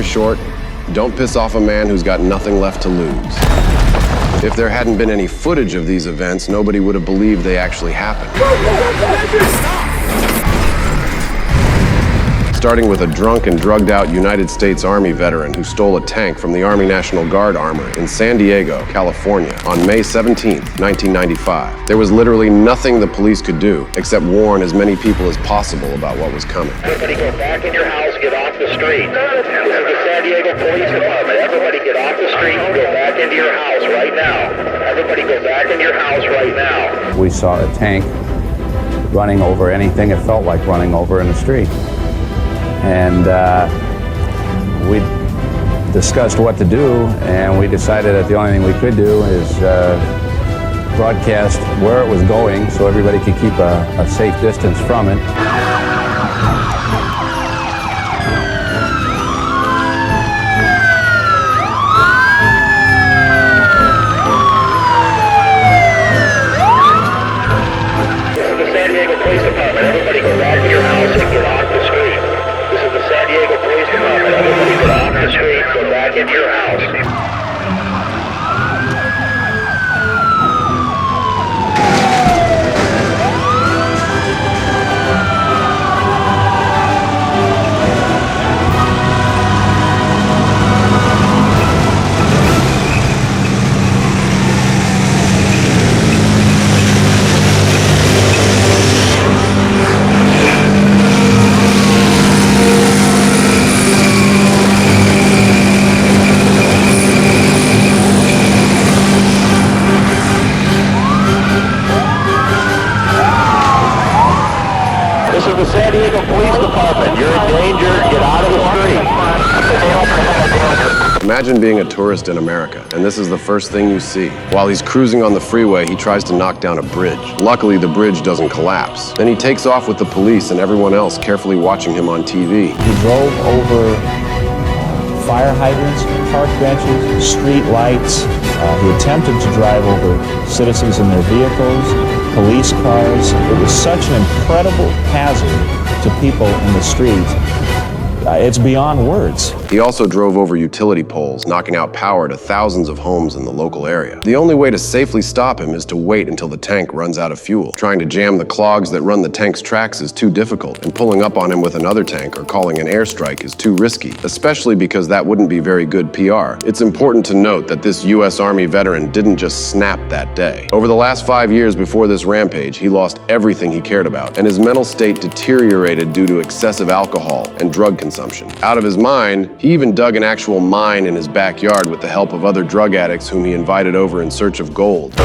story short, don't piss off a man who's got nothing left to lose. If there hadn't been any footage of these events, nobody would have believed they actually happened. Starting with a drunk and drugged-out United States Army veteran who stole a tank from the Army National Guard armory in San Diego, California, on May 17, 1995. There was literally nothing the police could do except warn as many people as possible about what was coming. Everybody go back in your house, get off the street. This is the San Diego Police Department. Everybody get off the street and go back into your house right now. Everybody go back in your house right now. We saw a tank running over anything it felt like running over in the street. And we discussed what to do, and we decided that the only thing we could do is broadcast where it was going so everybody could keep a safe distance from it. This is the San Diego Police Department. Everybody go back to your house and get off the street. This is the San Diego Police Department. Everybody get off the street, go back into your house. This is the San Diego Police Department. You're in danger. Get out of the street. Imagine being a tourist in America, and this is the first thing you see. While he's cruising on the freeway, he tries to knock down a bridge. Luckily, the bridge doesn't collapse. Then he takes off with the police and everyone else carefully watching him on TV. He drove over fire hydrants, park benches, street lights. He attempted to drive over citizens in their vehicles, police cars. It was such an incredible hazard to people in the street. It's beyond words. He also drove over utility poles, knocking out power to thousands of homes in the local area. The only way to safely stop him is to wait until the tank runs out of fuel. Trying to jam the clogs that run the tank's tracks is too difficult, and pulling up on him with another tank or calling an airstrike is too risky, especially because that wouldn't be very good PR. It's important to note that this U.S. Army veteran didn't just snap that day. Over the last 5 years before this rampage, he lost everything he cared about, and his mental state deteriorated due to excessive alcohol and drug consumption. Out of his mind, he even dug an actual mine in his backyard with the help of other drug addicts whom he invited over in search of gold. Oh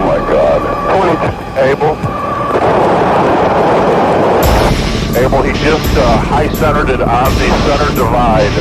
my God. Abel, he just high-centered it on the center divide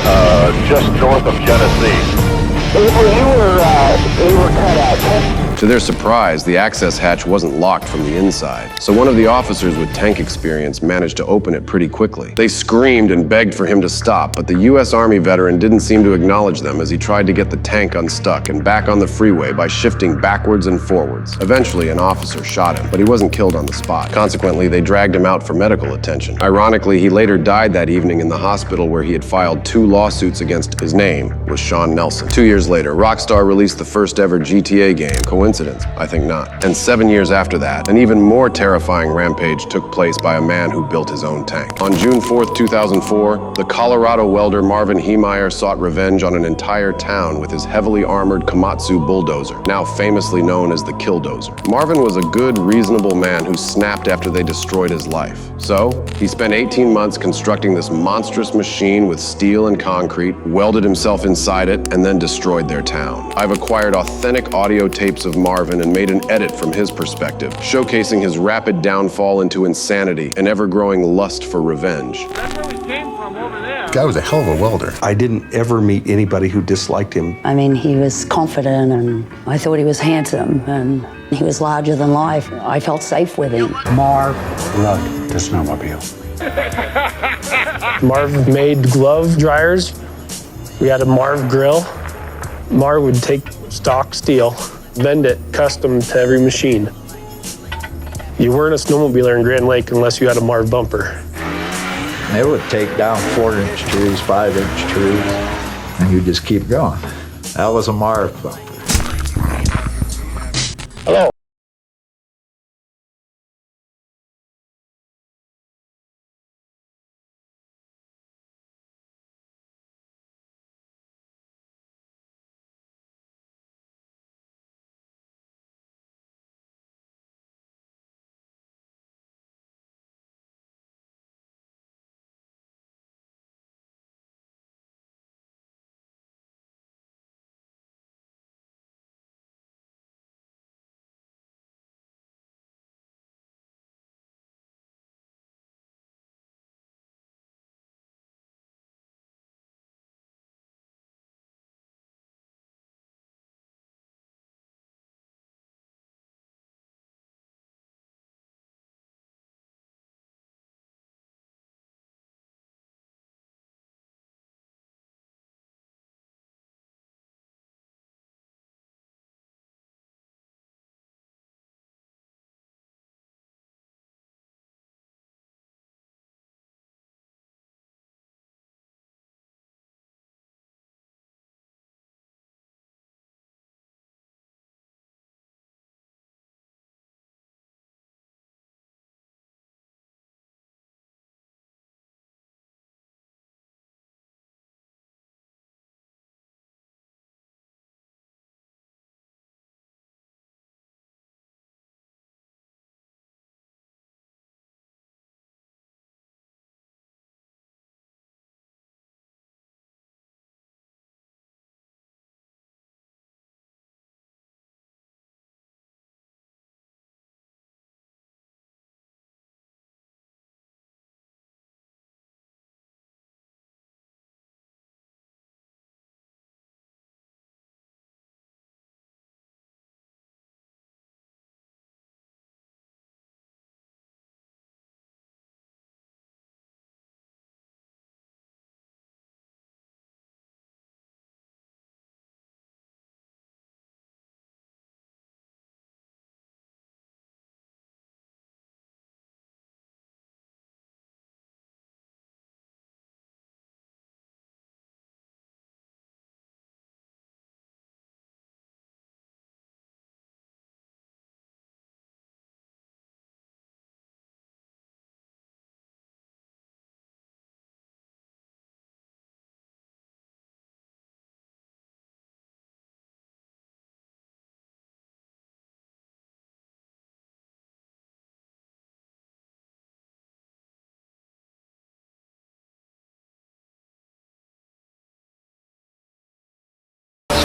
just north of Genesee. You were cut out. To their surprise, the access hatch wasn't locked from the inside, so one of the officers with tank experience managed to open it pretty quickly. They screamed and begged for him to stop, but the U.S. Army veteran didn't seem to acknowledge them as he tried to get the tank unstuck and back on the freeway by shifting backwards and forwards. Eventually, an officer shot him, but he wasn't killed on the spot. Consequently, they dragged him out for medical attention. Ironically, he later died that evening in the hospital where he had filed 2 lawsuits against his name was Sean Nelson. 2 years later, Rockstar released the first ever GTA game. Coincidence? I think not. And 7 years after that, an even more terrifying rampage took place by a man who built his own tank. On June 4th, 2004, the Colorado welder Marvin Heemeyer sought revenge on an entire town with his heavily armored Komatsu bulldozer, now famously known as the Killdozer. Marvin was a good, reasonable man who snapped after they destroyed his life. So, he spent 18 months constructing this monstrous machine with steel and concrete, welded himself inside it, and then destroyed their town. I've acquired authentic audio tapes of Marvin and made an edit from his perspective, showcasing his rapid downfall into insanity and ever-growing lust for revenge. That's where we came from over there. Guy was a hell of a welder. I didn't ever meet anybody who disliked him. I mean, he was confident, and I thought he was handsome, and he was larger than life. I felt safe with him. Marv loved the snowmobile. Marv made glove dryers. We had a Marv grill. Marv would take stock steel bend it custom to every machine. You weren't a snowmobiler in Grand Lake unless you had a Marv bumper. They would take down 4-inch trees, 5-inch trees, and you just keep going. That was a Marv bumper. Hello.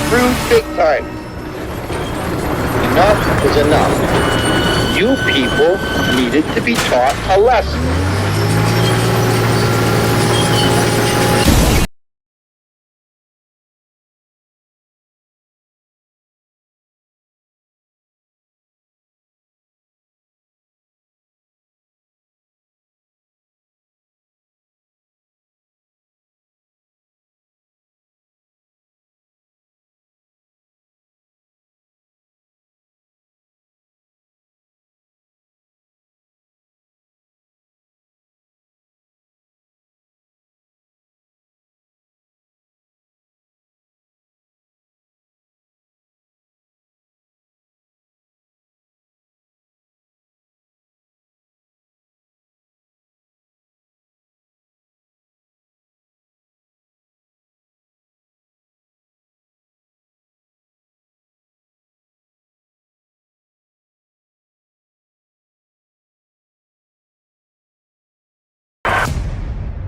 Screwed big time. Enough is enough. You people needed to be taught a lesson.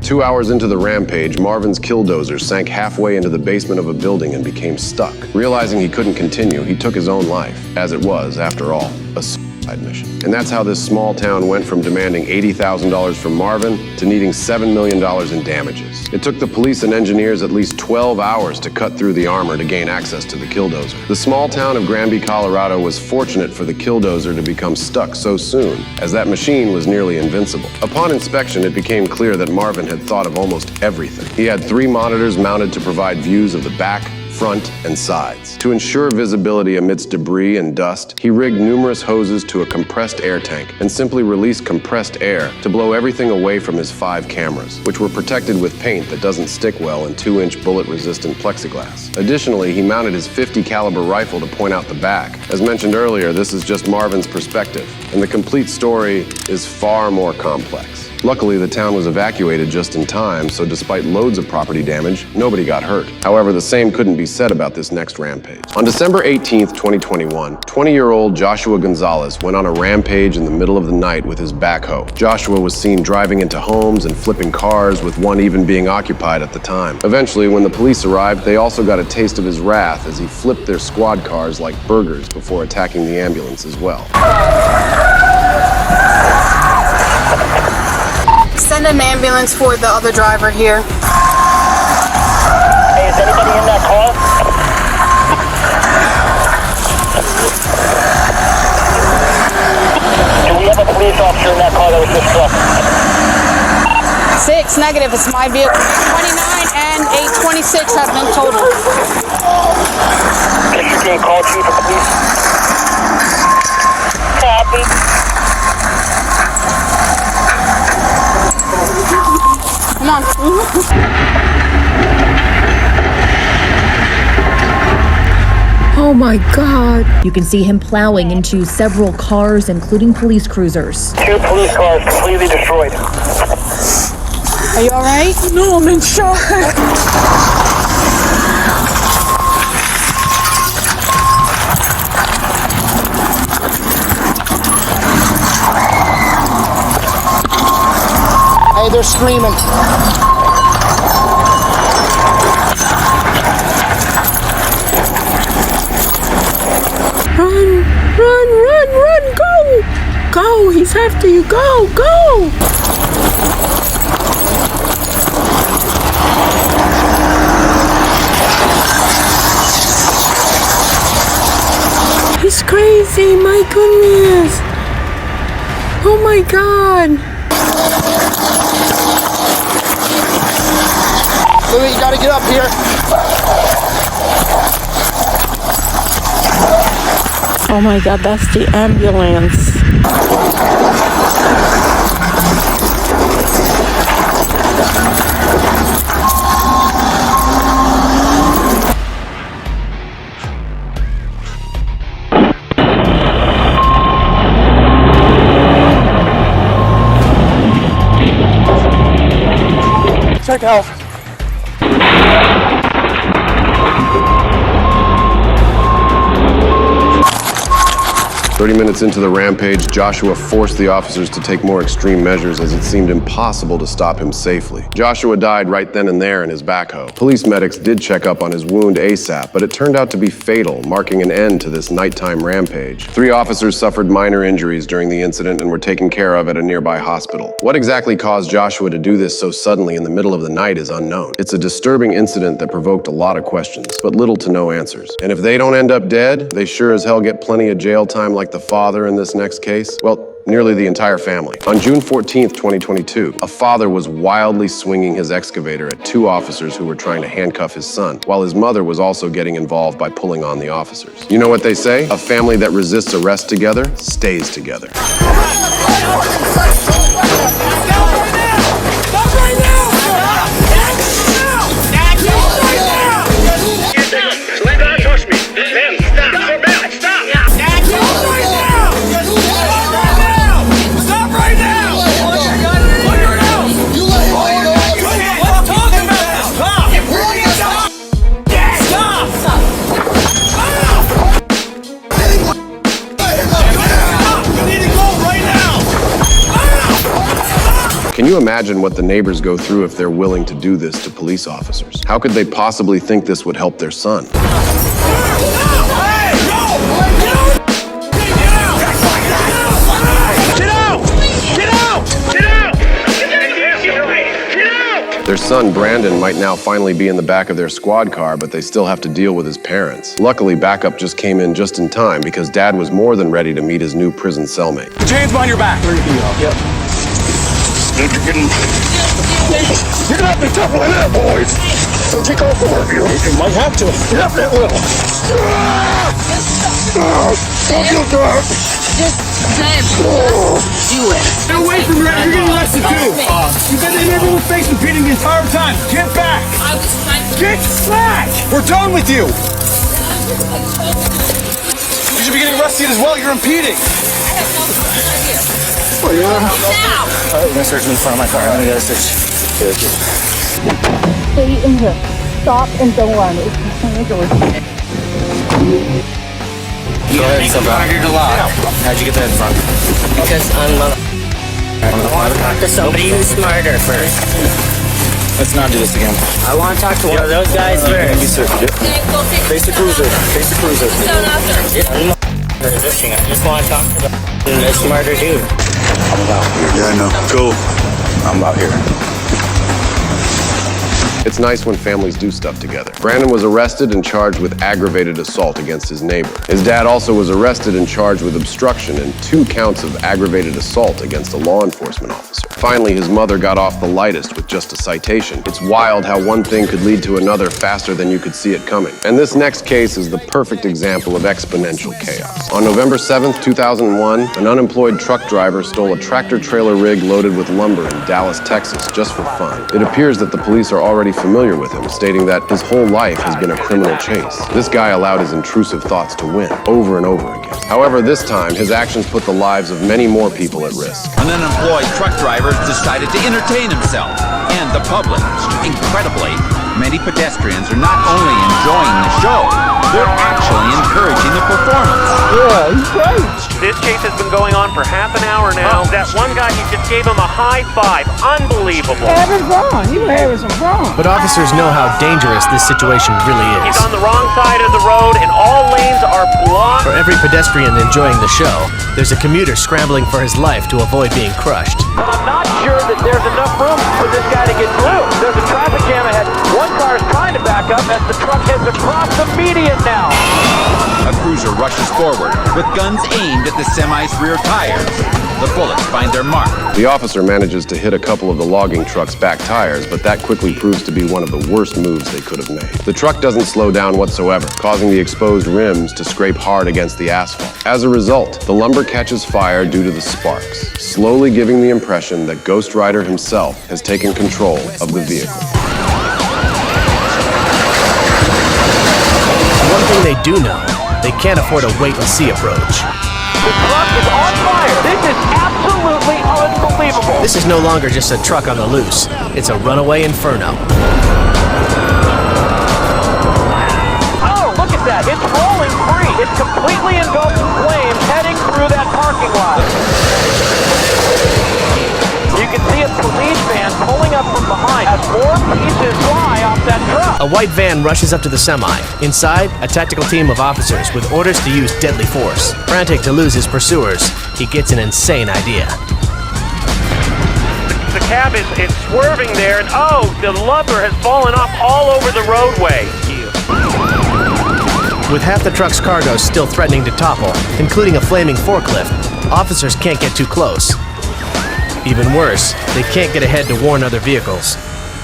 Two hours into the rampage, Marvin's Killdozer sank halfway into the basement of a building and became stuck. Realizing he couldn't continue, he took his own life, as it was, after all, a suicide mission. And that's how this small town went from demanding $80,000 from Marvin to needing $7 million in damages. It took the police and engineers at least 12 hours to cut through the armor to gain access to the Killdozer. The small town of Granby, Colorado was fortunate for the Killdozer to become stuck so soon, as that machine was nearly invincible. Upon inspection, it became clear that Marvin had thought of almost everything. He had 3 monitors mounted to provide views of the back, front, and sides. To ensure visibility amidst debris and dust, he rigged numerous hoses to a compressed air tank and simply released compressed air to blow everything away from his 5 cameras, which were protected with paint that doesn't stick well in 2-inch bullet-resistant plexiglass. Additionally, he mounted his .50 caliber rifle to point out the back. As mentioned earlier, this is just Marvin's perspective, and the complete story is far more complex. Luckily, the town was evacuated just in time, so despite loads of property damage, nobody got hurt. However, the same couldn't be said about this next rampage. On December 18th, 2021, 20-year-old Joshua Gonzalez went on a rampage in the middle of the night with his backhoe. Joshua was seen driving into homes and flipping cars, with one even being occupied at the time. Eventually, when the police arrived, they also got a taste of his wrath as he flipped their squad cars like burgers before attacking the ambulance as well. Send an ambulance for the other driver here. Hey, is anybody in that car? Do we have a police officer in that car that was just struck? 6, negative, it's my vehicle. 29 and 826 have been totaled. Can you call chief of police? Copy. Come on. Oh my God. You can see him plowing into several cars, including police cruisers. 2 police cars completely destroyed. Are you all right? No, I'm in shock. Hey, they're screaming. Run, run, run, run, go! Go, he's after you, go, go! He's crazy, my goodness! Oh my God! Louis, you gotta get up here. Oh my God, that's the ambulance. Check out. 30 minutes into the rampage, Joshua forced the officers to take more extreme measures as it seemed impossible to stop him safely. Joshua died right then and there in his backhoe. Police medics did check up on his wound ASAP, but it turned out to be fatal, marking an end to this nighttime rampage. 3 officers suffered minor injuries during the incident and were taken care of at a nearby hospital. What exactly caused Joshua to do this so suddenly in the middle of the night is unknown. It's a disturbing incident that provoked a lot of questions, but little to no answers. And if they don't end up dead, they sure as hell get plenty of jail time like the father in this next case. Well, nearly the entire family. On June 14th, 2022, a father was wildly swinging his excavator at 2 officers who were trying to handcuff his son, while his mother was also getting involved by pulling on the officers. You know what they say? A family that resists arrest together stays together. Can you imagine what the neighbors go through if they're willing to do this to police officers? How could they possibly think this would help their son? Their son, Brandon, might now finally be in the back of their squad car, but they still have to deal with his parents. Luckily, backup just came in just in time because Dad was more than ready to meet his new prison cellmate. Put your hands behind your back. Yep. You're gonna have to toughen it up, boys. Don't take all four of you. You might have to. Yep, it will. Don't feel dark. Just do it. Get away from her. You're getting arrested too. You've been in everyone's face repeating the entire time. Get back. Get back. We're done with you. You should be getting arrested as well. You're impeding. Now. Alright, we're gonna search in the front of my car. I'm gonna get a search. Stay in here. Stop and don't run. It's Go ahead, you murdered a lot. How'd you get that in front? Because I want to talk to somebody who's smarter first. Let's not do this again. I want to talk to one of those guys first. Face the cruiser. Face the cruiser. I'm not resisting. I just want to talk to the smarter dude. I'm about here. Yeah, I know. Go. I'm about here. It's nice when families do stuff together. Brandon was arrested and charged with aggravated assault against his neighbor. His dad also was arrested and charged with obstruction and 2 counts of aggravated assault against a law enforcement officer. Finally, his mother got off the lightest with just a citation. It's wild how one thing could lead to another faster than you could see it coming. And this next case is the perfect example of exponential chaos. On November 7th, 2001, an unemployed truck driver stole a tractor-trailer rig loaded with lumber in Dallas, Texas, just for fun. It appears that the police are already familiar with him, stating that his whole life has been a criminal chase. This guy allowed his intrusive thoughts to win, over and over again. However, this time, his actions put the lives of many more people at risk. An unemployed truck driver decided to entertain himself and the public. Incredibly, many pedestrians are not only enjoying the show, they're actually encouraging the performance. Yeah, he's great. This chase has been going on for half an hour now. That one guy, he just gave him a high five. Unbelievable. having fun. You were having some fun. But officers know how dangerous this situation really is. He's on the wrong side of the road and all lanes are blocked. For every pedestrian enjoying the show, there's a commuter scrambling for his life to avoid being crushed. But I'm not sure that there's enough room for this guy to get through. There's a traffic jam ahead. One car is trying to back up as the truck heads across the median now. A cruiser rushes forward with guns aimed at the semi's rear tires. The bullets find their mark. The officer manages to hit a couple of the logging truck's back tires, but that quickly proves to be one of the worst moves they could have made. The truck doesn't slow down whatsoever, causing the exposed rims to scrape hard against the asphalt. As a result, the lumber catches fire due to the sparks, slowly giving the impression that Ghost Rider himself has taken control of the vehicle. One thing they do know, they can't afford a wait-and-see approach. The truck is on fire. This is absolutely unbelievable. This is no longer just a truck on the loose. It's a runaway inferno. Oh, look at that. It's rolling free. It's completely engulfed in flames heading through that parking lot. You can see a police van pulling up from behind as more pieces fly off that truck. A white van rushes up to the semi. Inside, a tactical team of officers with orders to use deadly force. Frantic to lose his pursuers, he gets an insane idea. The cab is swerving there, and oh, the lumber has fallen off all over the roadway. With half the truck's cargo still threatening to topple, including a flaming forklift, officers can't get too close. Even worse, they can't get ahead to warn other vehicles.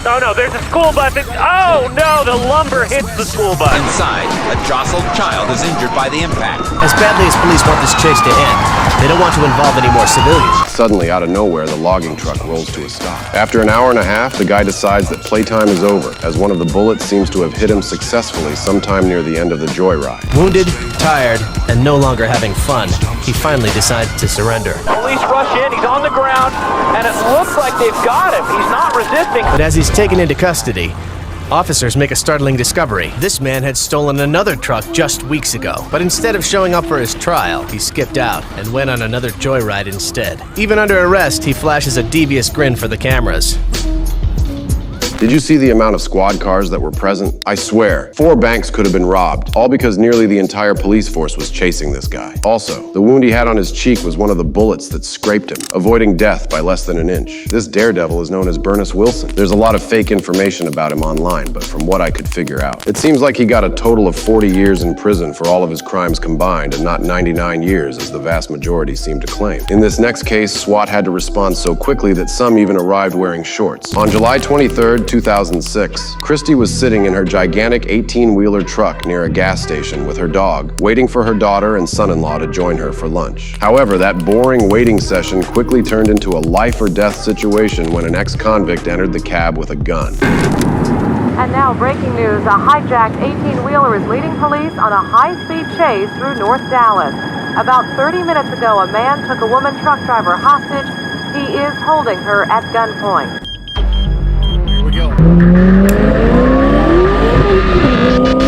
Oh no, there's a school bus. Oh no, the lumber hits the school bus. Inside, a jostled child is injured by the impact. As badly as police want this chase to end, they don't want to involve any more civilians. Suddenly, out of nowhere, the logging truck rolls to a stop. After an hour and a half, the guy decides that playtime is over, as one of the bullets seems to have hit him successfully sometime near the end of the joyride. Wounded, tired, and no longer having fun, he finally decides to surrender. Police rush in, he's on the ground, and it looks like they've got him. He's not resisting. But as he's taken into custody, officers make a startling discovery. This man had stolen another truck just weeks ago, but instead of showing up for his trial, he skipped out and went on another joyride instead. Even under arrest, he flashes a devious grin for the cameras. Did you see the amount of squad cars that were present? I swear, 4 banks could have been robbed, all because nearly the entire police force was chasing this guy. Also, the wound he had on his cheek was one of the bullets that scraped him, avoiding death by less than an inch. This daredevil is known as Bernest Wilson. There's a lot of fake information about him online, but from what I could figure out, it seems like he got a total of 40 years in prison for all of his crimes combined, and not 99 years as the vast majority seem to claim. In this next case, SWAT had to respond so quickly that some even arrived wearing shorts. On July 23rd, 2006, Christy was sitting in her gigantic 18-wheeler truck near a gas station with her dog, waiting for her daughter and son-in-law to join her for lunch. However, that boring waiting session quickly turned into a life-or-death situation when an ex-convict entered the cab with a gun. And now breaking news, a hijacked 18-wheeler is leading police on a high-speed chase through North Dallas. About 30 minutes ago, a man took a woman truck driver hostage. He is holding her at gunpoint. Here we go.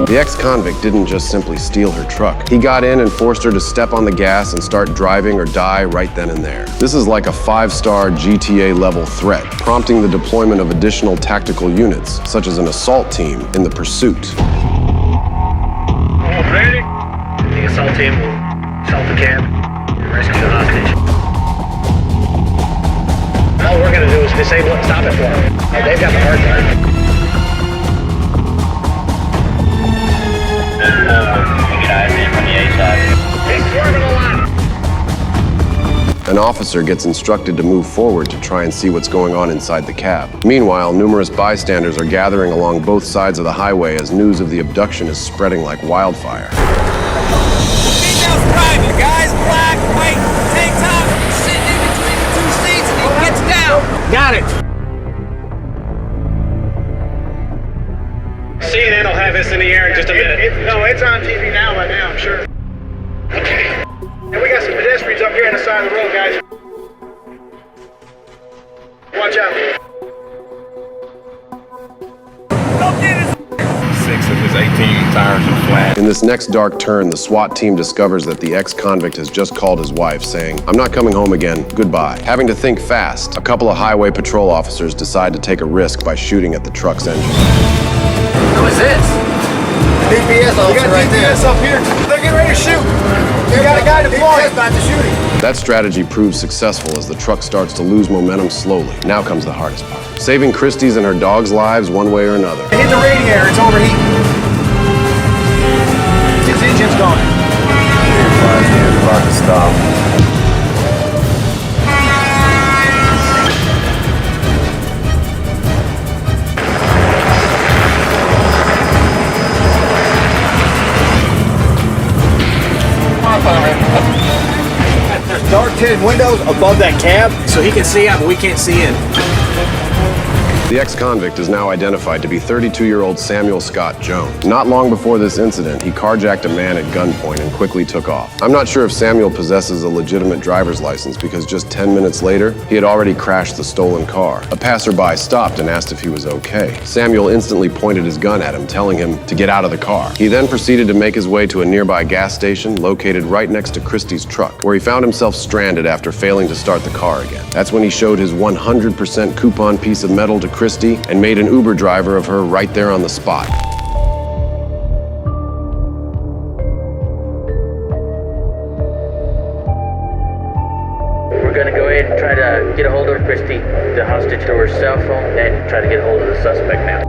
The ex-convict didn't just simply steal her truck. He got in and forced her to step on the gas and start driving or die right then and there. This is like a 5-star GTA-level threat, prompting the deployment of additional tactical units, such as an assault team, in the pursuit. All ready? The assault team will assault the cab and rescue the hostage. All we're going to do is disable it and stop it for them. They've got the hard drive. An officer gets instructed to move forward to try and see what's going on inside the cab. Meanwhile, numerous bystanders are gathering along both sides of the highway as news of the abduction is spreading like wildfire. Female's private, guys, black, white, tank top, sitting in between the 2 seats and he gets down. Got it. CNN will have this in the air in just a minute. No, it's on TV now by now, I'm sure. Okay. And we got some pedestrians up here on the side of the road, guys. Watch out. Don't get his 6 of his 18 tires are flat. In this next dark turn, the SWAT team discovers that the ex-convict has just called his wife, saying, "I'm not coming home again, goodbye." Having to think fast, a couple of highway patrol officers decide to take a risk by shooting at the truck's engine. Who is this? DPS officer right there. DPS up here. They're getting ready to shoot. We got a guy deployed. About to shoot him. That strategy proves successful as the truck starts to lose momentum slowly. Now comes the hardest part. Saving Christie's and her dog's lives one way or another. Hit the radiator, it's overheating. His engine's going. It's about to stop. There's dark tinted windows above that cab, so he can see out, but we can't see in. The ex-convict is now identified to be 32-year-old Samuel Scott Jones. Not long before this incident, he carjacked a man at gunpoint and quickly took off. I'm not sure if Samuel possesses a legitimate driver's license because just 10 minutes later, he had already crashed the stolen car. A passerby stopped and asked if he was okay. Samuel instantly pointed his gun at him, telling him to get out of the car. He then proceeded to make his way to a nearby gas station located right next to Christie's truck, where he found himself stranded after failing to start the car again. That's when he showed his 100% coupon piece of metal to Christie and made an Uber driver of her right there on the spot. We're going to go ahead and try to get a hold of Christy, the hostage, to her cell phone, and try to get a hold of the suspect now.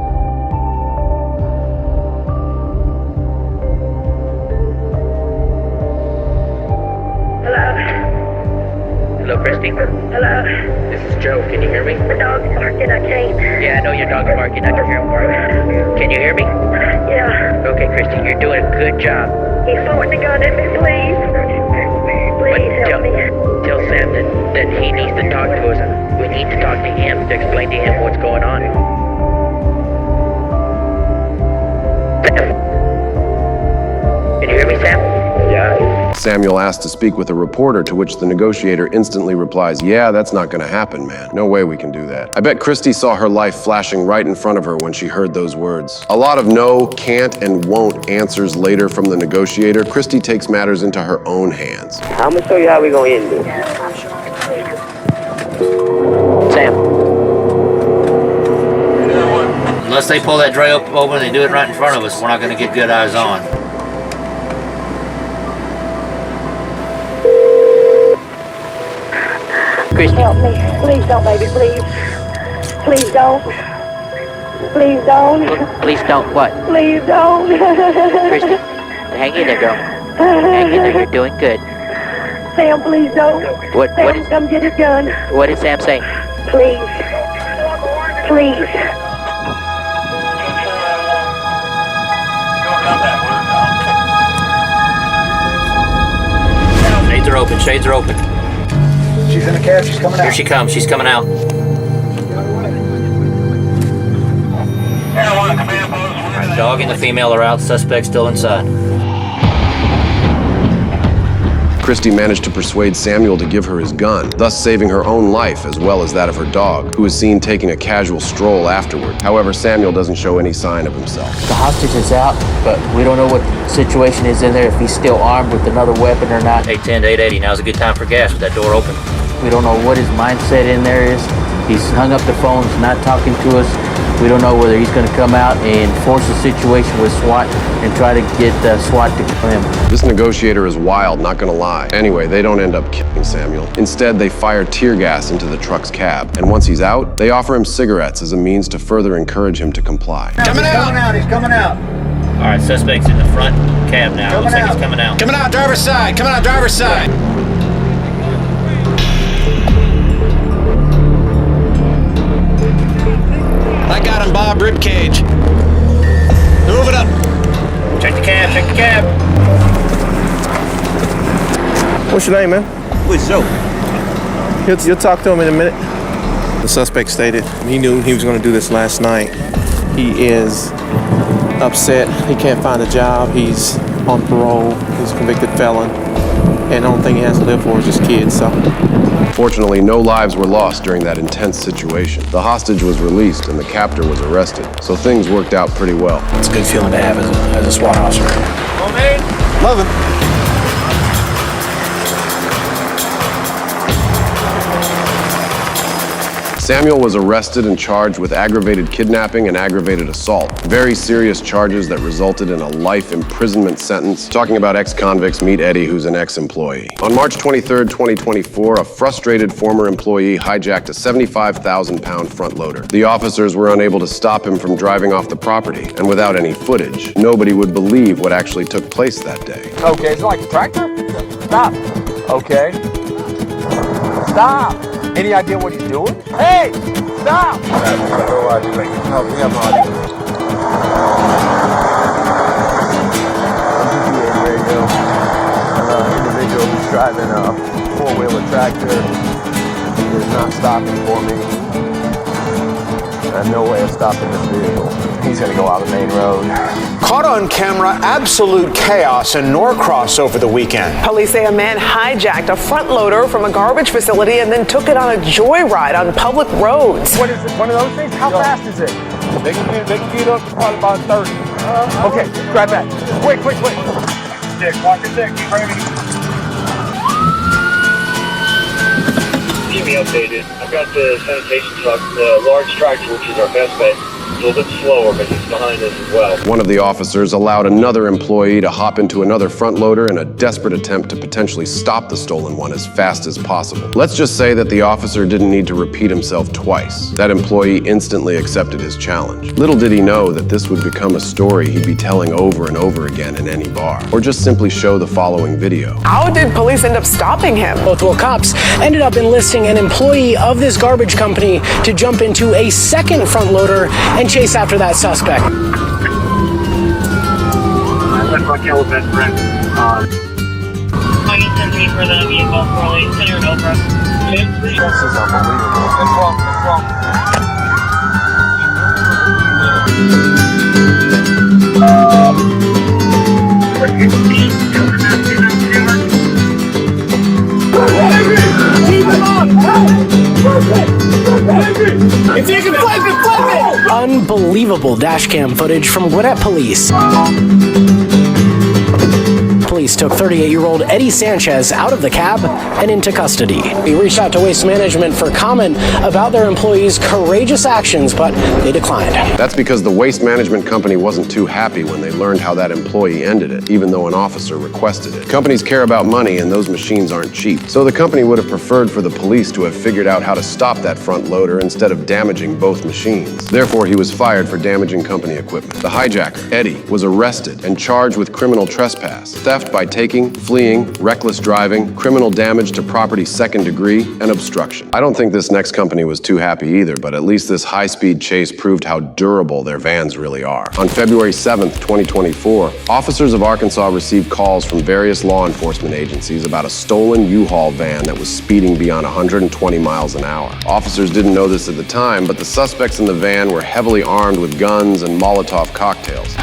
Hello, Christy. Hello. This is Joe. Can you hear me? The dog's barking. I can't. Yeah, I know your dog's barking. I can hear him barking. Can you hear me? Yeah. Okay, Christy, you're doing a good job. He's pointing the gun at me, please. Please help me. Tell Sam that he needs to talk to us. We need to talk to him to explain to him what's going on. Can you hear me, Sam? Yeah. Samuel asked to speak with a reporter, to which the negotiator instantly replies, "Yeah, that's not gonna happen, man. No way we can do that." I bet Christy saw her life flashing right in front of her when she heard those words. A lot of no, can't, and won't answers later from the negotiator, Christy takes matters into her own hands. I'm gonna show you how we gonna end this. Sam. Unless they pull that tray open and they do it right in front of us, we're not going to get good eyes on. Help me. Please don't, baby, please. Please don't. Please don't. Please don't what? Please don't. Christy, hang in there, girl. Hang in there, you're doing good. Sam, please don't. Sam, come get your gun. What did Sam say? Please. Please. Shades are open, shades are open. She's in the cab, she's coming out. Here she comes, she's coming out. Alright, dog and the female are out, suspect still inside. Christy managed to persuade Samuel to give her his gun, thus saving her own life as well as that of her dog, who was seen taking a casual stroll afterward. However, Samuel doesn't show any sign of himself. The hostage is out, but we don't know what the situation is in there, if he's still armed with another weapon or not. 810 to 880, now's a good time for gas with that door open. We don't know what his mindset in there is. He's hung up the phone, he's not talking to us. We don't know whether he's going to come out and force a situation with SWAT and try to get SWAT to kill him. This negotiator is wild, not gonna lie. Anyway, they don't end up killing Samuel. Instead, they fire tear gas into the truck's cab. And once he's out, they offer him cigarettes as a means to further encourage him to comply. Coming out! He's coming out! Alright, suspect's in the front cab now. Looks like he's coming out. Coming out, driver's side! Coming out, driver's side! I got him, Bob. Ribcage. Move it up. Check the cab, check the cab. What's your name, man? Who's Joe? You'll talk to him in a minute. The suspect stated he knew he was going to do this last night. He is upset. He can't find a job. He's on parole. He's a convicted felon. And the only thing he has to live for is his kids, so. Fortunately, no lives were lost during that intense situation. The hostage was released and the captor was arrested, so things worked out pretty well. It's a good feeling to have as a SWAT officer. Well, man. Love him. Samuel was arrested and charged with aggravated kidnapping and aggravated assault. Very serious charges that resulted in a life imprisonment sentence. Talking about ex-convicts, meet Eddie, who's an ex-employee. On March 23rd, 2024, a frustrated former employee hijacked a 75,000-pound front loader. The officers were unable to stop him from driving off the property, and without any footage, nobody would believe what actually took place that day. Okay, it's like a tractor? Stop. Okay. Stop. Any idea what he's doing? Hey! Stop! No idea. No, we have no idea. Radio. An individual who's driving a four-wheeler tractor is not stopping for me. I have no way of stopping this vehicle. He's gonna go out the main road. Caught on camera, absolute chaos in Norcross over the weekend. Police say a man hijacked a front loader from a garbage facility and then took it on a joyride on public roads. What is it? One of those things? How fast is it? They can get up to probably about 30. Okay, grab that. Quick. Stick, walk your stick, keep ready. Keep me updated. I've got the sanitation truck, the large tractor, which is our best bet. It's a little bit slower, but he's behind us as well. One of the officers allowed another employee to hop into another front loader in a desperate attempt to potentially stop the stolen one as fast as possible. Let's just say that the officer didn't need to repeat himself twice. That employee instantly accepted his challenge. Little did he know that this would become a story he'd be telling over and over again in any bar, or just simply show the following video. How did police end up stopping him? Both cops ended up enlisting an employee of this garbage company to jump into a second front loader and chase after that suspect. I left Raquel with that friend. I can send me for the vehicle for consider it over. This is unbelievable. What's wrong? Keep him up! If you can flip it! Unbelievable dashcam footage from Gwinnett Police. police took 38-year-old Eddie Sanchez out of the cab and into custody. We reached out to Waste Management for comment about their employees' courageous actions, but they declined. That's because the Waste Management company wasn't too happy when they learned how that employee ended it, even though an officer requested it. Companies care about money, and those machines aren't cheap. So the company would have preferred for the police to have figured out how to stop that front loader instead of damaging both machines. Therefore, he was fired for damaging company equipment. The hijacker, Eddie, was arrested and charged with criminal trespass, theft by taking, fleeing, reckless driving, criminal damage to property second degree, and obstruction. I don't think this next company was too happy either, but at least this high-speed chase proved how durable their vans really are. On February 7th, 2024, officers of Arkansas received calls from various law enforcement agencies about a stolen U-Haul van that was speeding beyond 120 miles an hour. Officers didn't know this at the time, but the suspects in the van were heavily armed with guns and Molotov cocktails.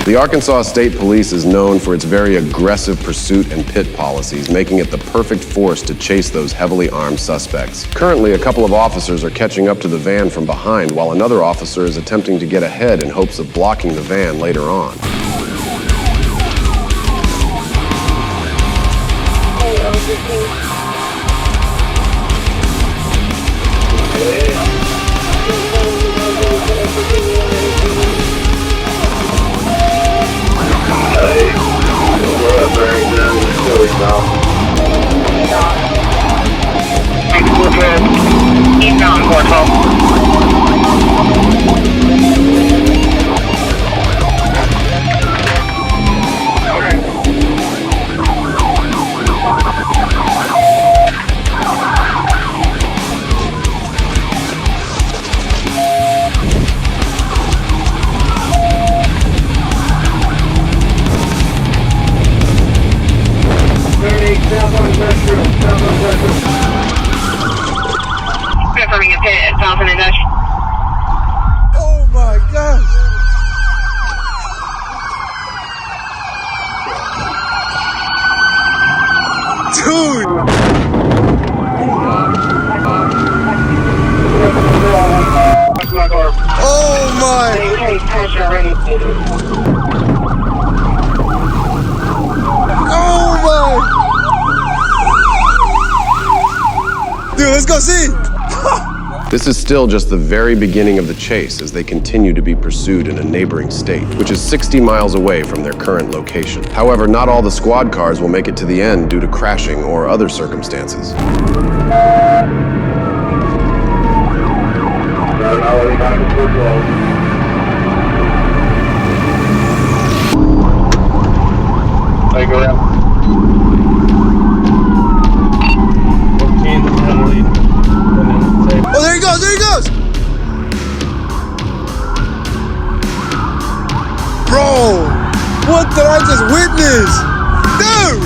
The Arkansas State Police is known for its very aggressive pursuit and pit policies, making it the perfect force to chase those heavily armed suspects. Currently, a couple of officers are catching up to the van from behind, while another officer is attempting to get ahead in hopes of blocking the van later on. Oh my gosh! Dude! Oh my! Oh my! Dude, let's go see! This is still just the very beginning of the chase as they continue to be pursued in a neighboring state, which is 60 miles away from their current location. However, not all the squad cars will make it to the end due to crashing or other circumstances. Oh, there he goes, there he goes! Bro, what did I just witness? Dude!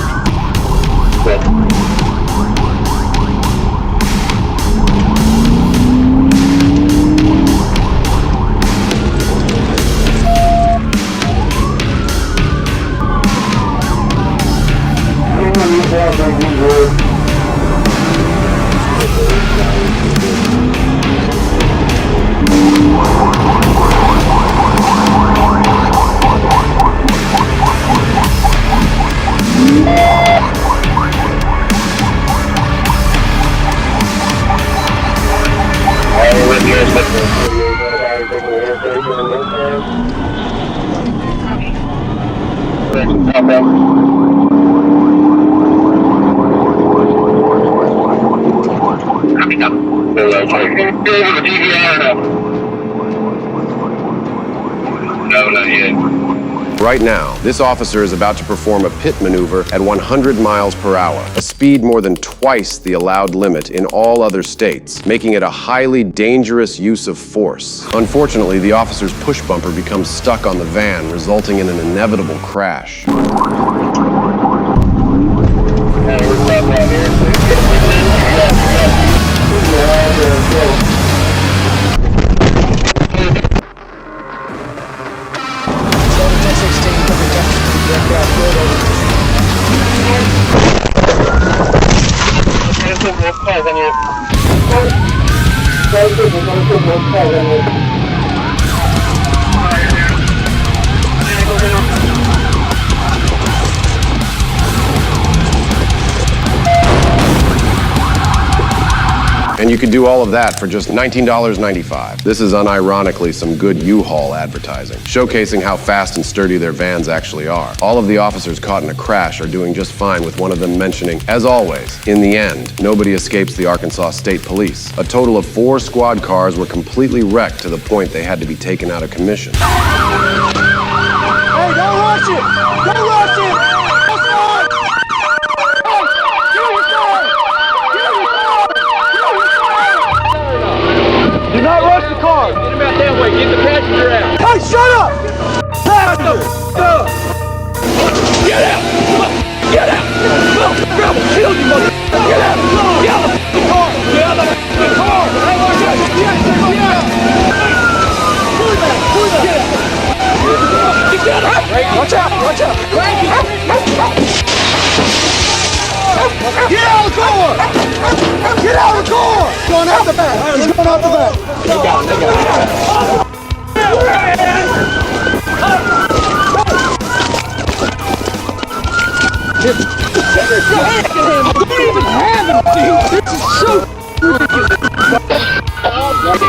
Right now, this officer is about to perform a pit maneuver at 100 miles per hour, a speed more than twice the allowed limit in all other states, making it a highly dangerous use of force. Unfortunately, the officer's push bumper becomes stuck on the van, resulting in an inevitable crash. And you could do all of that for just $19.95. This is unironically some good U-Haul advertising, showcasing how fast and sturdy their vans actually are. All of the officers caught in a crash are doing just fine, with one of them mentioning, as always, in the end, nobody escapes the Arkansas State Police. A total of 4 squad cars were completely wrecked to the point they had to be taken out of commission. Hey, don't rush it! Don't rush it! What's on? Hey, kill yourself! Kill yourself! Kill yourself! Do not rush the car! Get him out that way, get the passenger out! Hey, shut up! Passenger! Get out! Get out! Grab him, kill you, mother! Get out! Get out of the car! Get out of the car! Hey, watch out! Get out! Get out! Watch out! Watch out! Get out of the car! Get out of the car! Going out the back! He's going out the back! They got it! Don't even have him, dude! This is so ridiculous! Let's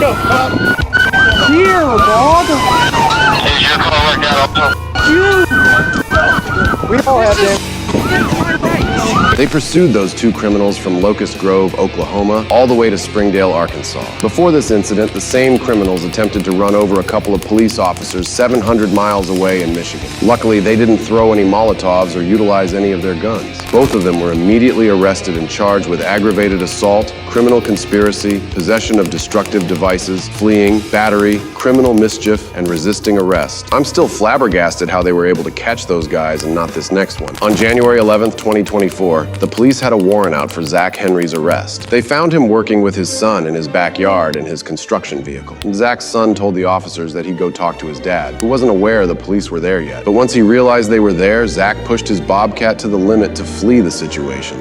go! Here, dog! Is your car worked out? We all have them. They pursued those 2 criminals from Locust Grove, Oklahoma, all the way to Springdale, Arkansas. Before this incident, the same criminals attempted to run over a couple of police officers 700 miles away in Michigan. Luckily, they didn't throw any Molotovs or utilize any of their guns. Both of them were immediately arrested and charged with aggravated assault, criminal conspiracy, possession of destructive devices, fleeing, battery, criminal mischief, and resisting arrest. I'm still flabbergasted how they were able to catch those guys and not this next one. On January 11th, 2024, the police had a warrant out for Zach Henry's arrest. They found him working with his son in his backyard in his construction vehicle. And Zach's son told the officers that he'd go talk to his dad, who wasn't aware the police were there yet. But once he realized they were there, Zach pushed his Bobcat to the limit to flee the situation.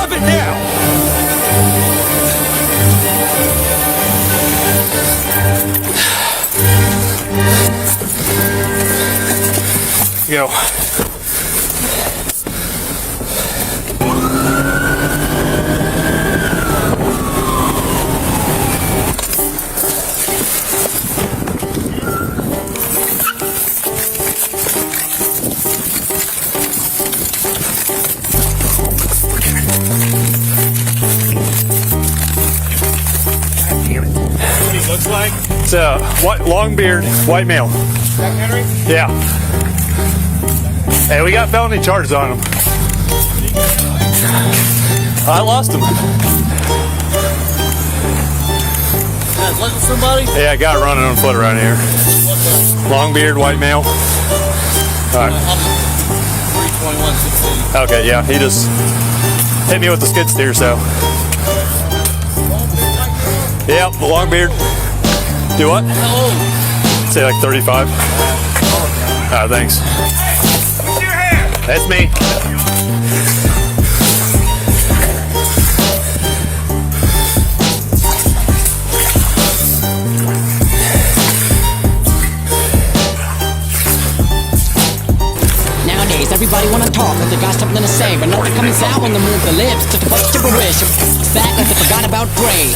Stop it now! Go. Looks like it's a white, long beard, white male. Henry? Yeah. Hey, we got felony charges on him. I lost him. Look at somebody? Yeah, I got it running on foot around here. Long beard, white male. All right. 321-16. Okay, yeah, he just hit me with the skid steer, so. Yeah, the long beard. Do what? How old? Say like 35. Alright, thanks. What's your hair? That's me. Nowadays, everybody wanna talk, but they got something to say, but nothing comes out when they move their lips. Just a bunch of gibberish. Back like they forgot about Gray.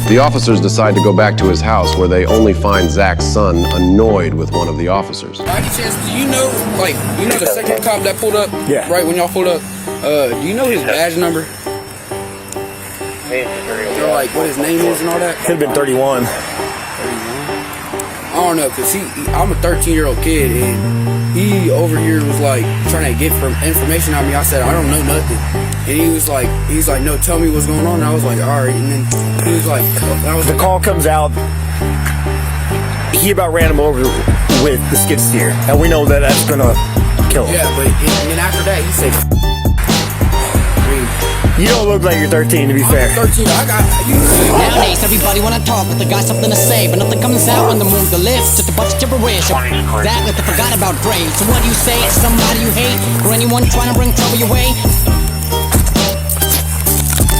The officers decide to go back to his house where they only find Zach's son annoyed with one of the officers. By any chance, do you know, like, you know the second cop that pulled up? Yeah. Right when y'all pulled up? Do you know his badge number? Or like what his name is and all that? Could have been 31. I don't know, cause I'm a 13-year-old kid and he over here was like trying to get information on me. I said, I don't know nothing. And he was like, no, tell me what's going on. And I was like, all right. And then he was like, The call comes out. He about ran him over with the skid steer, and we know that that's gonna kill him. yeah, but and after that he said, You don't look like you're 13, to be fair. 13, I got you. Nowadays, everybody wanna talk, but they got something to say, but nothing comes out when they move their lips. Just a bunch of gibberish. That like they forgot about Gray. So what do you say to somebody you hate, or anyone trying to bring trouble your way?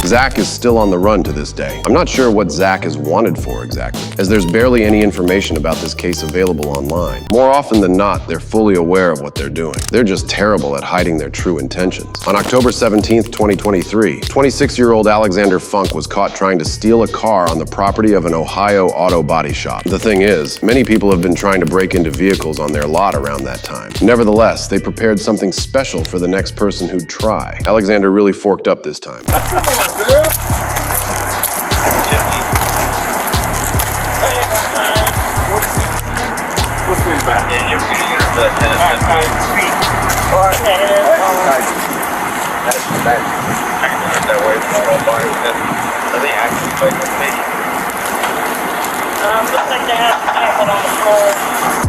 Zach is still on the run to this day. I'm not sure what Zach is wanted for exactly, as there's barely any information about this case available online. More often than not, they're fully aware of what they're doing. They're just terrible at hiding their true intentions. On October 17th, 2023, 26-year-old Alexander Funk was caught trying to steal a car on the property of an Ohio auto body shop. The thing is, many people have been trying to break into vehicles on their lot around that time. Nevertheless, they prepared something special for the next person who'd try. Alexander really forked up this time.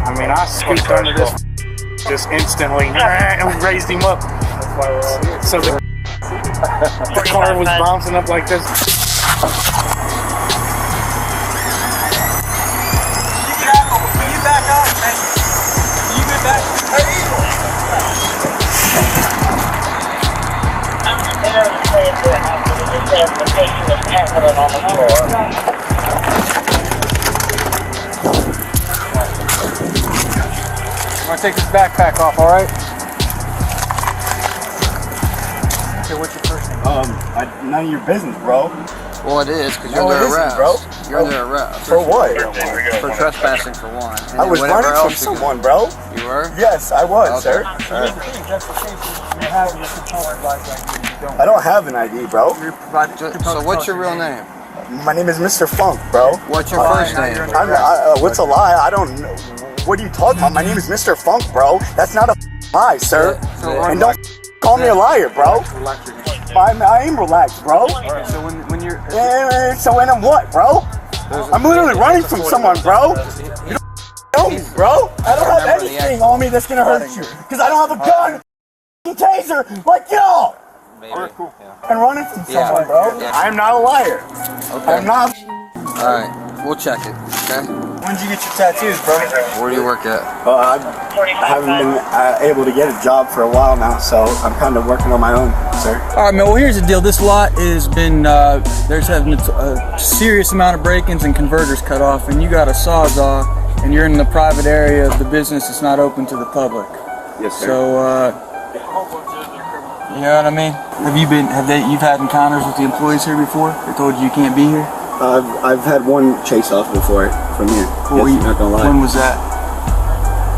I mean, I scooped under this just instantly and raised him up. So the car was bouncing up like this. I'm gonna take this backpack off, all right? Okay, what's your first name? None of your business, bro. Well, it is, because No, you're it under isn't, arrest. bro. You're under arrest. For what? For trespassing, for one. And I was then whatever running from else you someone, bro. You were? Yes, I was, Okay. sir. Just in case you have your controller license, you don't. I don't have an ID, bro. So what's your real name? My name is Mr. Funk, bro. What's your first name? What's a lie? I don't know. What are you talking about? My name is Mr. Funk, bro. That's not a lie, sir. And don't call me a liar, bro. I am relaxed, bro. So when you're... So when I'm what, bro? I'm literally running from someone, bro. You don't know me, bro. I don't have anything on me that's gonna hurt you. Because I don't have a gun, taser, like y'all. Alright, cool. And running from someone, bro. Yeah. I'm not a liar. Okay. I'm not. Alright. We'll check it, okay? When did you get your tattoos, bro? Where do you work at? I haven't been able to get a job for a while now, so I'm kind of working on my own, sir. All right, man. Well, here's the deal. This lot has been there's been a serious amount of break-ins and converters cut off, and you got a sawzall, and you're in the private area of the business. It's not open to the public. Yes, sir. So, you know what I mean? You've had encounters with the employees here before? They told you can't be here? I've had one chase off before from here. Not gonna lie. When was that?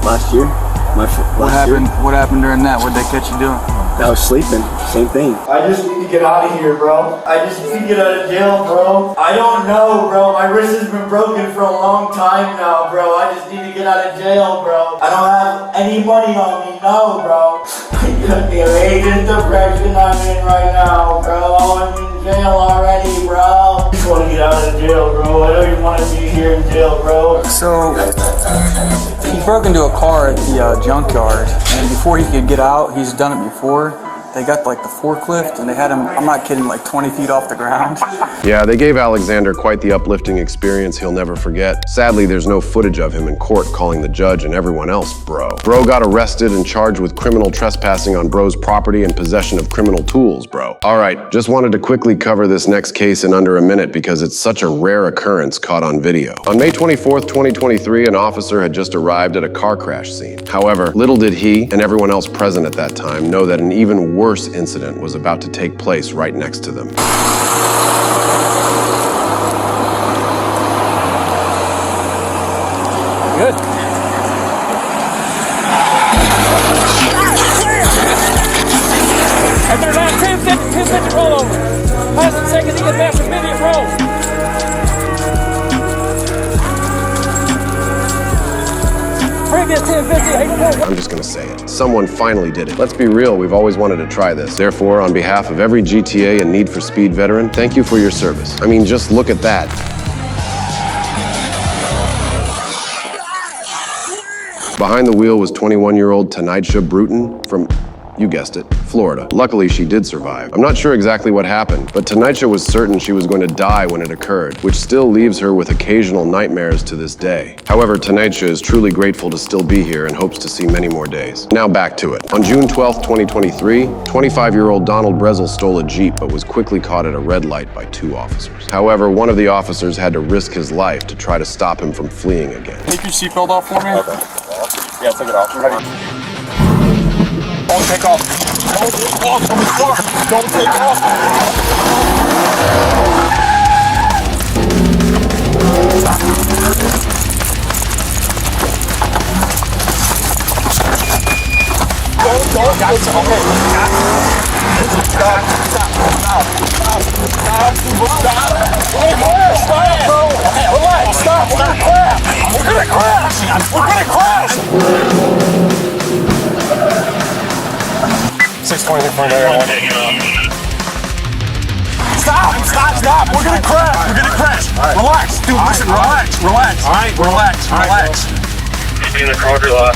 Last year. What happened during that? What did they catch you doing? I was sleeping. Same thing. I just need to get out of here, bro. I just need to get out of jail, bro. I don't know, bro. My wrist has been broken for a long time now, bro. I just need to get out of jail, bro. I don't have any money on me, no, bro. The latest depression I'm in right now, bro. I'm in jail already, bro. I just want to get out of jail, bro. I don't even want to be here in jail, bro. So, he broke into a car at the junkyard, and before he could get out, he's done it before. They got like the forklift, and they had him, I'm not kidding, like 20 feet off the ground. Yeah, they gave Alexander quite the uplifting experience he'll never forget. Sadly, there's no footage of him in court calling the judge and everyone else bro. Bro got arrested and charged with criminal trespassing on bro's property and possession of criminal tools, bro. All right, just wanted to quickly cover this next case in under a minute because it's such a rare occurrence caught on video. On May 24th, 2023, an officer had just arrived at a car crash scene. However, little did he and everyone else present at that time know that an even worse incident was about to take place right next to them. Good. If they're not 1050 roll over. Last and second, you get back from immediate roll. Previous 1050, I'm just gonna say it. Someone finally did it. Let's be real, we've always wanted to try this. Therefore, on behalf of every GTA and Need for Speed veteran, thank you for your service. I mean, just look at that. Behind the wheel was 21-year-old Tanisha Bruton from, you guessed it, Florida. Luckily, she did survive. I'm not sure exactly what happened, but Tanisha was certain she was going to die when it occurred, which still leaves her with occasional nightmares to this day. However, Tanisha is truly grateful to still be here and hopes to see many more days. Now back to it. On June 12th, 2023, 25-year-old Donald Brezel stole a Jeep but was quickly caught at a red light by 2 officers. However, one of the officers had to risk his life to try to stop him from fleeing again. Take your seatbelt off for me. Okay. Yeah, take it off. Ready? Don't take off. Don't take off from the car. Don't take off. Don't. Got it. Okay. Got it. Stop, bro. Relax. Stop. We're gonna crash. We're gonna crash. We're gonna crash. 620 in front of everyone. Stop. We're gonna crash. We're gonna crash. Right. Relax. Dude, listen, relax. All right. Relax. In the corner lot.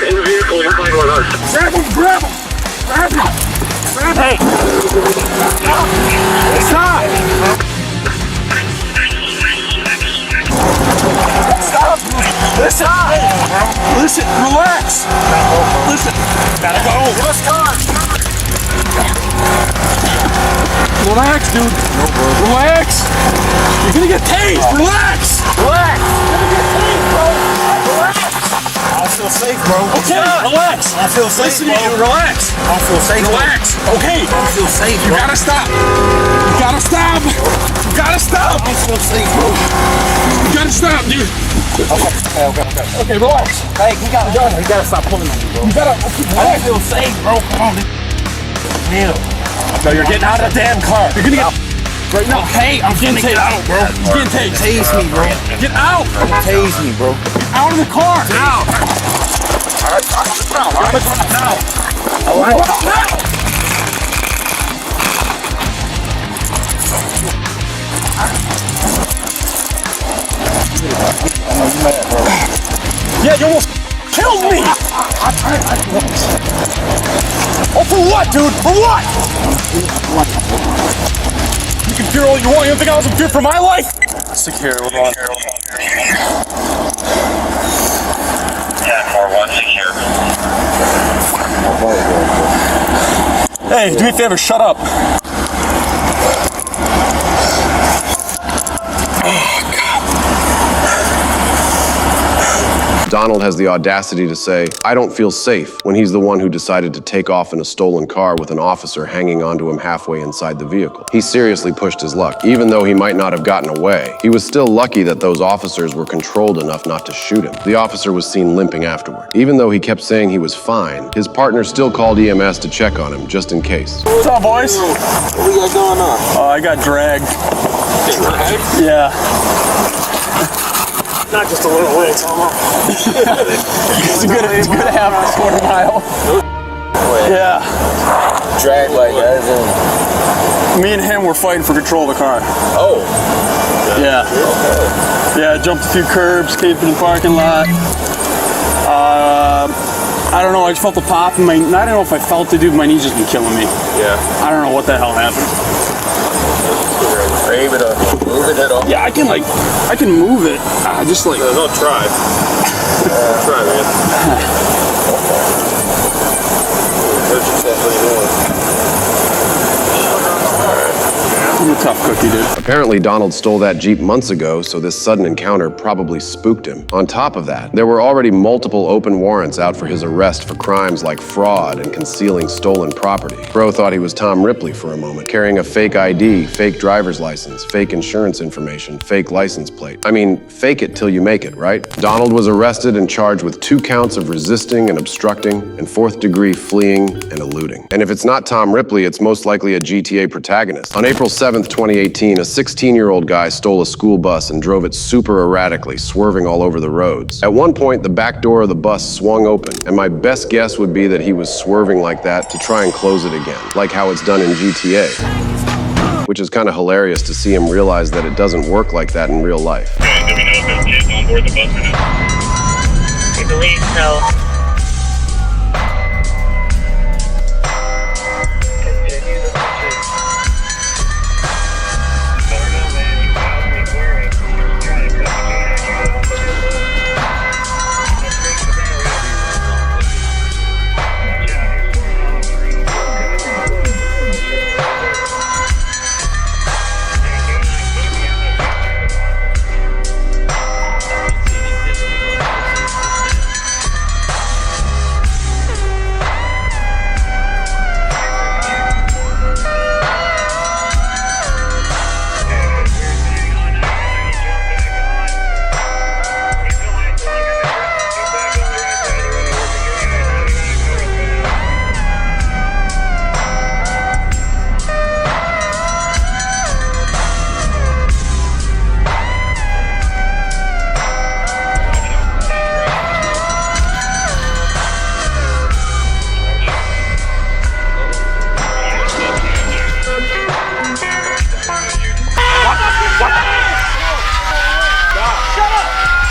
In the vehicle, you're playing with us. Grab him. Hey! Stop! Listen, relax! Listen, gotta go! Let's go! Relax, dude! Relax! You're gonna get tased! Relax! You're gonna get tased, bro! Relax! I feel safe, bro. Okay, relax. I feel safe, listen bro. To you, relax. I feel safe. Relax. Bro. Okay. I feel safe, bro. You gotta stop. I feel safe, bro. You gotta stop, dude. Okay, relax. Hey, you gotta stop pulling on me, bro. You gotta, I feel safe, bro. Come on, dude. Kneel. No, you're getting out of the damn car. You're gonna get... Right now. Okay, I'm getting tased. Out, bro. I'm getting tased. Tase me, bro. Get out. Tase me, bro. Get out of the car. Get out. All right. Now. All right. Yeah, you almost killed me! Oh, for what, dude? For what? You can fear all you want. You don't think I was in fear for my life? Secure, hold on. 10-4-1 secure. Hey, do me a favor, shut up. Donald has the audacity to say, "I don't feel safe," when he's the one who decided to take off in a stolen car with an officer hanging onto him halfway inside the vehicle. He seriously pushed his luck. Even though he might not have gotten away, he was still lucky that those officers were controlled enough not to shoot him. The officer was seen limping afterward. Even though he kept saying he was fine, his partner still called EMS to check on him, just in case. What's up, boys? What we got going on? I got dragged. Dragged? Yeah. Not just a little way, it's almost. It's a good half a quarter mile. Yeah. Drag like that. Me and him were fighting for control of the car. Oh. Yeah. Okay. Yeah, I jumped a few curbs, came in the parking lot. I don't know, I just felt a pop in my, I don't know if I felt it, dude, my knee's just been killing me. Yeah. I don't know what the hell happened. Are you able to move it at all? Yeah, I can move it. Just like. No, try. Try, man. Hurt yourself, what are you doing? I'm a tough cookie, dude. Apparently, Donald stole that Jeep months ago, so this sudden encounter probably spooked him. On top of that, there were already multiple open warrants out for his arrest for crimes like fraud and concealing stolen property. Bro thought he was Tom Ripley for a moment, carrying a fake ID, fake driver's license, fake insurance information, fake license plate. I mean, fake it till you make it, right? Donald was arrested and charged with 2 counts of resisting and obstructing and 4th-degree fleeing and eluding. And if it's not Tom Ripley, it's most likely a GTA protagonist. On April 7th, 2018, a 16-year-old guy stole a school bus and drove it super erratically, swerving all over the roads. At one point, the back door of the bus swung open, and my best guess would be that he was swerving like that to try and close it again, like how it's done in GTA. Which is kind of hilarious to see him realize that it doesn't work like that in real life. Do we know if there's kids on board the bus or not? I believe so.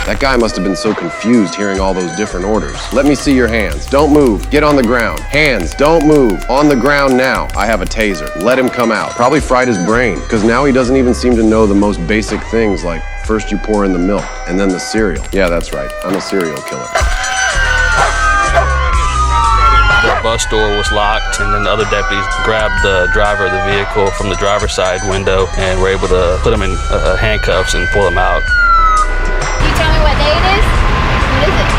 That guy must have been so confused hearing all those different orders. Let me see your hands. Don't move. Get on the ground. Hands, don't move. On the ground now. I have a taser. Let him come out. Probably fried his brain, because now he doesn't even seem to know the most basic things like first you pour in the milk, and then the cereal. Yeah, that's right. I'm a serial killer. The bus door was locked, and then the other deputies grabbed the driver of the vehicle from the driver's side window and were able to put him in handcuffs and pull him out. Can you tell me what day it is? What is it?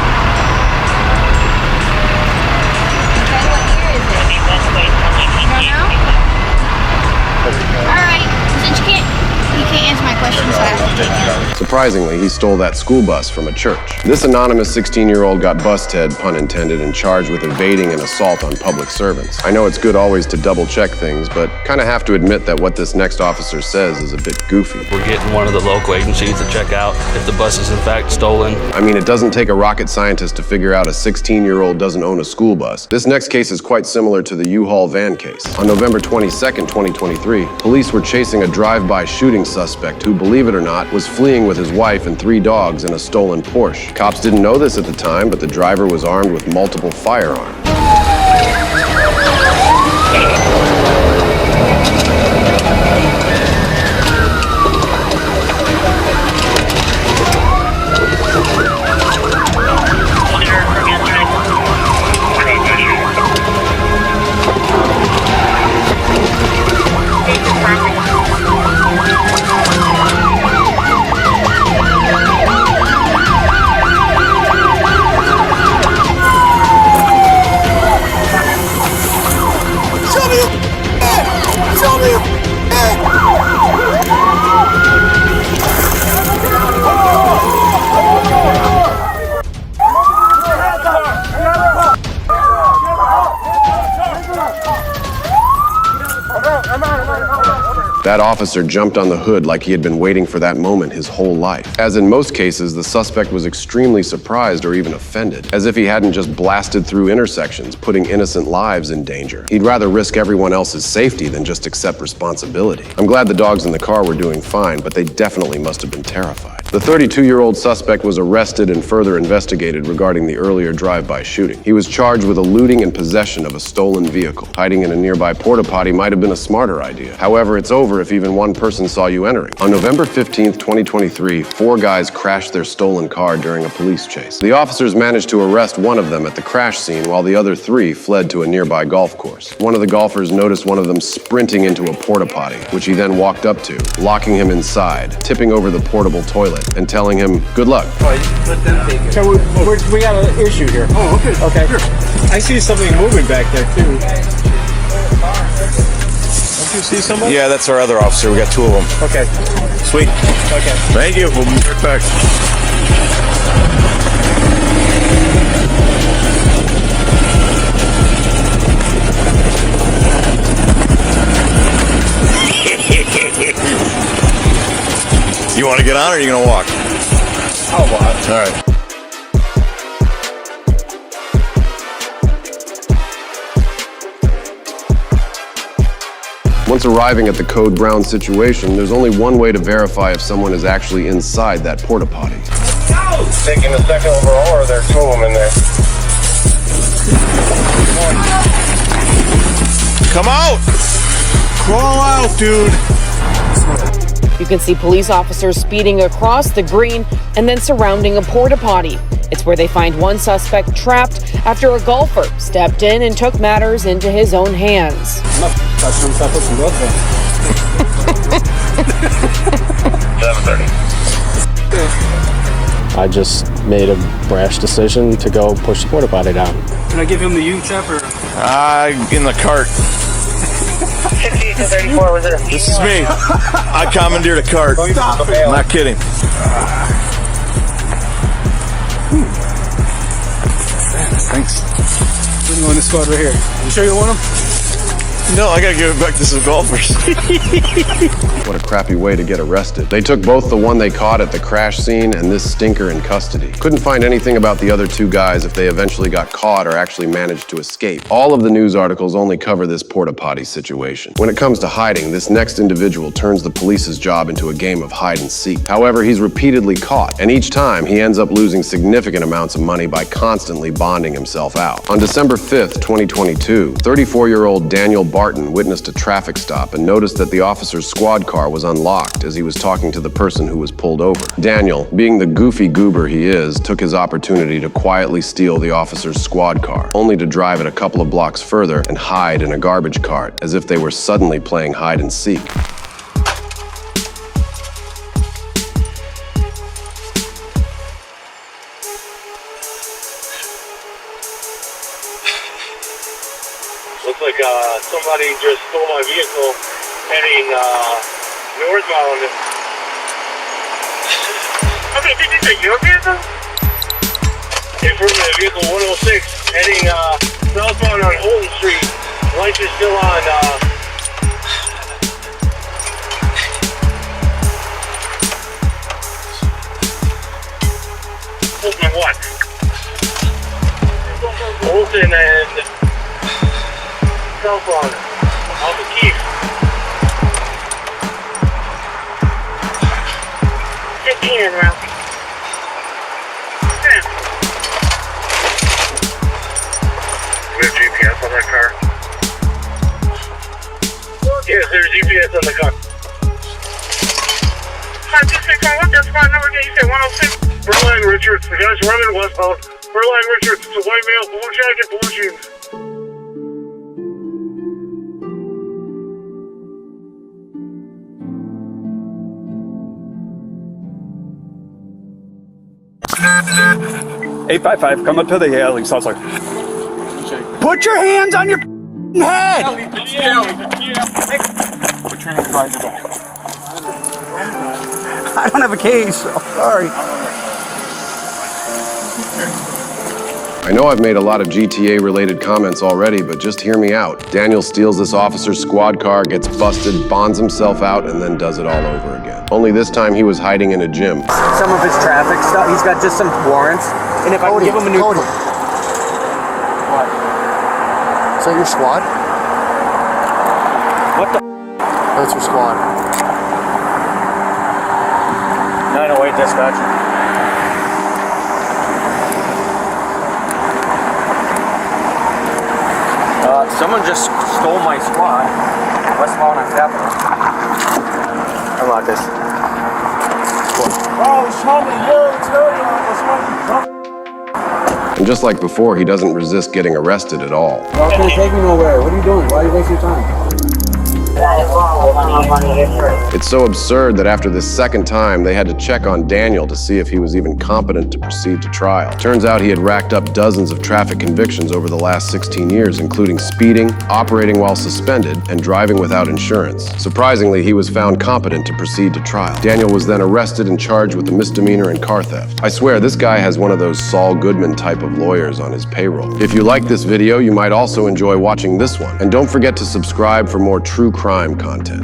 Okay, what year is it? You don't know? Alright, since you can't answer my question, so I have to take it. Surprisingly, he stole that school bus from a church. This anonymous 16-year-old got busted, pun intended, and charged with evading an assault on public servants. I know it's good always to double-check things, but kind of have to admit that what this next officer says is a bit goofy. We're getting one of the local agencies to check out if the bus is in fact stolen. I mean, it doesn't take a rocket scientist to figure out a 16-year-old doesn't own a school bus. This next case is quite similar to the U-Haul van case. On November 22nd, 2023, police were chasing a drive-by shooting suspect who, believe it or not, shot, was fleeing with his wife and 3 dogs in a stolen Porsche. Cops didn't know this at the time, but the driver was armed with multiple firearms. That officer jumped on the hood like he had been waiting for that moment his whole life. As in most cases, the suspect was extremely surprised or even offended, as if he hadn't just blasted through intersections, putting innocent lives in danger. He'd rather risk everyone else's safety than just accept responsibility. I'm glad the dogs in the car were doing fine, but they definitely must have been terrified. The 32-year-old suspect was arrested and further investigated regarding the earlier drive-by shooting. He was charged with eluding and possession of a stolen vehicle. Hiding in a nearby porta-potty might have been a smarter idea. However, it's over if even one person saw you entering. On November 15th, 2023, 4 guys crashed their stolen car during a police chase. The officers managed to arrest one of them at the crash scene while the other 3 fled to a nearby golf course. One of the golfers noticed one of them sprinting into a porta-potty, which he then walked up to, locking him inside, tipping over the portable toilet, and telling him, "Good luck." So we got an issue here. Oh, okay. Okay. Here. I see something moving back there, too. Don't you see somebody? Yeah, that's our other officer. We got 2 of them. Okay. Sweet. Okay. Thank you. We'll be right back. You want to get on or are you going to walk? I'll walk. All right. Once arriving at the Code Brown situation, there's only one way to verify if someone is actually inside that porta-potty. Taking the second overall, or there are 2 of them in there? Come out! Crawl out, dude! You can see police officers speeding across the green and then surrounding a porta-potty. It's where they find one suspect trapped after a golfer stepped in and took matters into his own hands. I just made a brash decision to go push the porta potty down. Can I give him the U-chap or? In the cart. 16-34, was it a This is me. I commandeered a cart. Not kidding. Thanks. We're going to squad right here. You sure you want him? No, I gotta give it back to some golfers. What a crappy way to get arrested. They took both the one they caught at the crash scene and this stinker in custody. Couldn't find anything about the other 2 guys if they eventually got caught or actually managed to escape. All of the news articles only cover this porta-potty situation. When it comes to hiding, this next individual turns the police's job into a game of hide and seek. However, he's repeatedly caught, and each time he ends up losing significant amounts of money by constantly bonding himself out. On December 5th, 2022, 34-year-old Daniel Barton witnessed a traffic stop and noticed that the officer's squad car was unlocked as he was talking to the person who was pulled over. Daniel, being the goofy goober he is, took his opportunity to quietly steal the officer's squad car, only to drive it a couple of blocks further and hide in a garbage cart, as if they were suddenly playing hide and seek. Looks like somebody just stole my vehicle heading northbound. Okay, did you take your vehicle? In front of the vehicle 106 heading southbound on Holton Street. Lights are still on. Holton what? Holton and cell phone on the key. GPS on the car. 526, what's that spot number again? You said 106? Berline Richards, the guy's running westbound. Berline Richards, it's a white male, blue jacket, blue jeans. $855, come up to the alley, Southside. Put your hands on your head! I don't have a case, so sorry. I know I've made a lot of GTA-related comments already, but just hear me out. Daniel steals this officer's squad car, gets busted, bonds himself out, and then does it all over again. Only this time he was hiding in a gym. Some of his traffic stuff, he's got just some warrants, and if I can give him a new... Cody. What? Is that your squad? What the... That's your squad. 908 dispatch. Someone just stole my squad. Westbound on Capitol. Unlock this. And just like before, he doesn't resist getting arrested at all. Y'all can't take me nowhere. What are you doing? Why are you wasting your time? It's so absurd that after this second time, they had to check on Daniel to see if he was even competent to proceed to trial. Turns out he had racked up dozens of traffic convictions over the last 16 years, including speeding, operating while suspended, and driving without insurance. Surprisingly, he was found competent to proceed to trial. Daniel was then arrested and charged with a misdemeanor and car theft. I swear, this guy has one of those Saul Goodman type of lawyers on his payroll. If you like this video, you might also enjoy watching this one. And don't forget to subscribe for more true crime content.